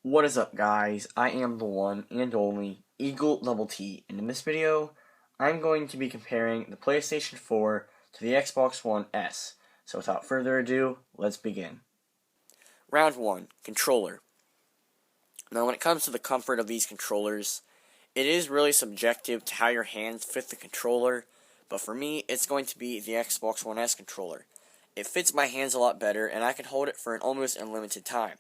What is up, guys? I am the one and only Eagle Double T, and in this video, I'm going to be comparing the PlayStation 4 to the Xbox One S. So without further ado, let's begin. Round 1, Controller. Now when it comes to the comfort of these controllers, it is really subjective to how your hands fit the controller, but for me, it's going to be the Xbox One S controller. It fits my hands a lot better, and I can hold it for an almost unlimited time.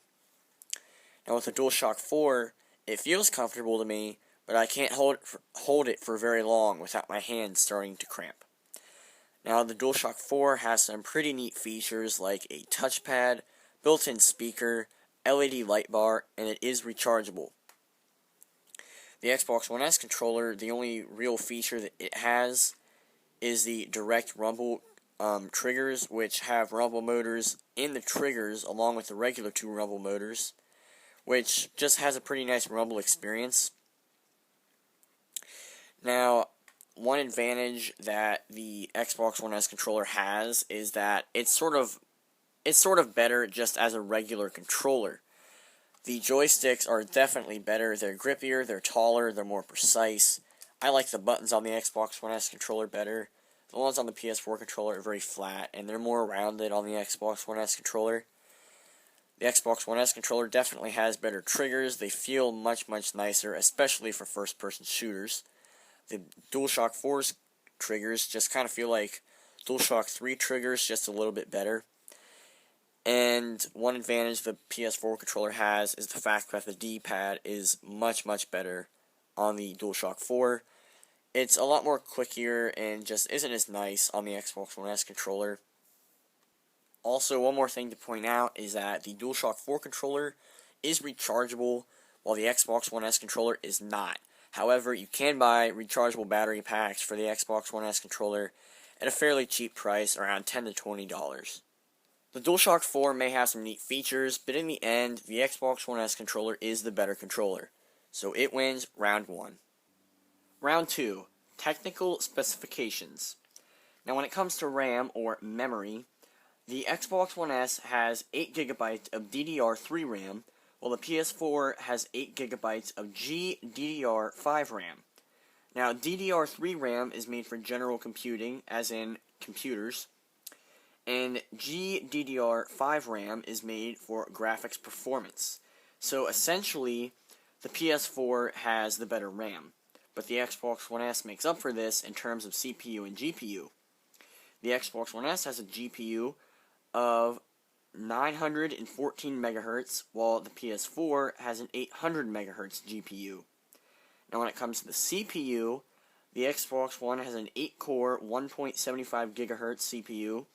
Now with the DualShock 4, it feels comfortable to me, but I can't hold it for very long without my hands starting to cramp. Now the DualShock 4 has some pretty neat features like a touchpad, built-in speaker, LED light bar, and it is rechargeable. The Xbox One S controller, the only real feature that it has is the direct rumble triggers, which have rumble motors in the triggers along with the regular two rumble motors, which just has a pretty nice rumble experience. Now, one advantage that the Xbox One S controller has is that it's sort of better just as a regular controller. The joysticks are definitely better. They're grippier, they're taller, they're more precise. I like the buttons on the Xbox One S controller better. The ones on the PS4 controller are very flat, and they're more rounded on the Xbox One S controller. The Xbox One S controller definitely has better triggers. They feel much nicer, especially for first-person shooters. The DualShock 4's triggers just kind of feel like DualShock 3 triggers, just a little bit better. And one advantage the PS4 controller has is the fact that the D-pad is much better on the DualShock 4. It's a lot more quickier and just isn't as nice on the Xbox One S controller. Also, one more thing to point out is that the DualShock 4 controller is rechargeable, while the Xbox One S controller is not. However, you can buy rechargeable battery packs for the Xbox One S controller at a fairly cheap price, around $10 to $20. The DualShock 4 may have some neat features, but in the end, the Xbox One S controller is the better controller. So it wins round 1. Round 2, Technical Specifications. Now when it comes to RAM, or memory, the Xbox One S has 8GB of DDR3 RAM, while the PS4 has 8GB of GDDR5 RAM. Now, DDR3 RAM is made for general computing, as in computers, and GDDR5 RAM is made for graphics performance. So essentially, the PS4 has the better RAM, but the Xbox One S makes up for this in terms of CPU and GPU. The Xbox One S has a GPU of 914 MHz, while the PS4 has an 800 MHz GPU. Now when it comes to the CPU, the Xbox One has an 8-core 1.75 GHz CPU,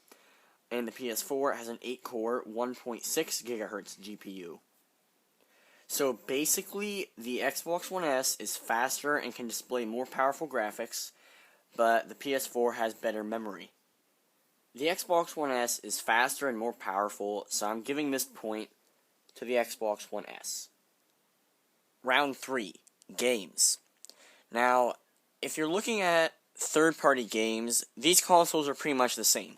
and the PS4 has an 8-core 1.6 GHz GPU. So basically, the Xbox One S is faster and can display more powerful graphics, but the PS4 has better memory. The Xbox One S is faster and more powerful, so I'm giving this point to the Xbox One S. Round 3, Games. Now, if you're looking at third-party games, these consoles are pretty much the same.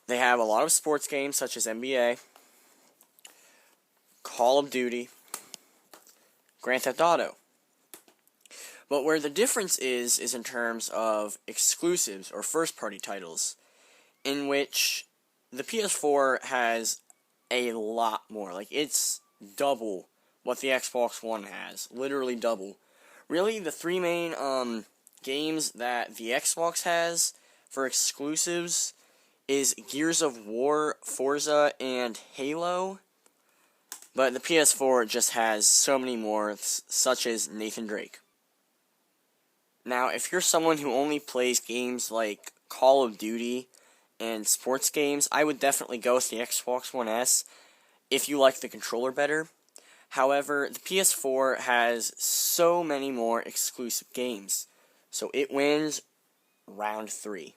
They have a lot of sports games such as NBA, Call of Duty, Grand Theft Auto. But where the difference is in terms of exclusives or first-party titles, in which the PS4 has a lot more. Like, it's double what the Xbox One has. Literally double. Really, the three main games that the Xbox has for exclusives is Gears of War, Forza, and Halo. But the PS4 just has so many more, such as Nathan Drake. Now, if you're someone who only plays games like Call of Duty and sports games, I would definitely go with the Xbox One S if you like the controller better. However, the PS4 has so many more exclusive games, so it wins round 3.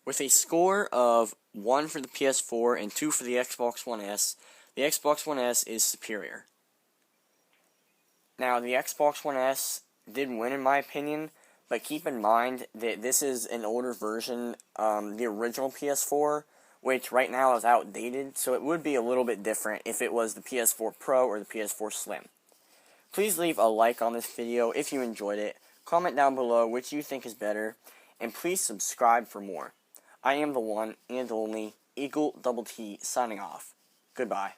With a score of 1 for the PS4 and 2 for the Xbox One S, the Xbox One S is superior. Now, the Xbox One S did win in my opinion, but keep in mind that this is an older version. The original PS4 which right now is outdated, so it would be a little bit different if it was the PS4 Pro or the PS4 Slim. Please leave a like on this video if you enjoyed it, comment down below which you think is better, and please subscribe for more. I am the one and only Eagle Double T signing off. Goodbye.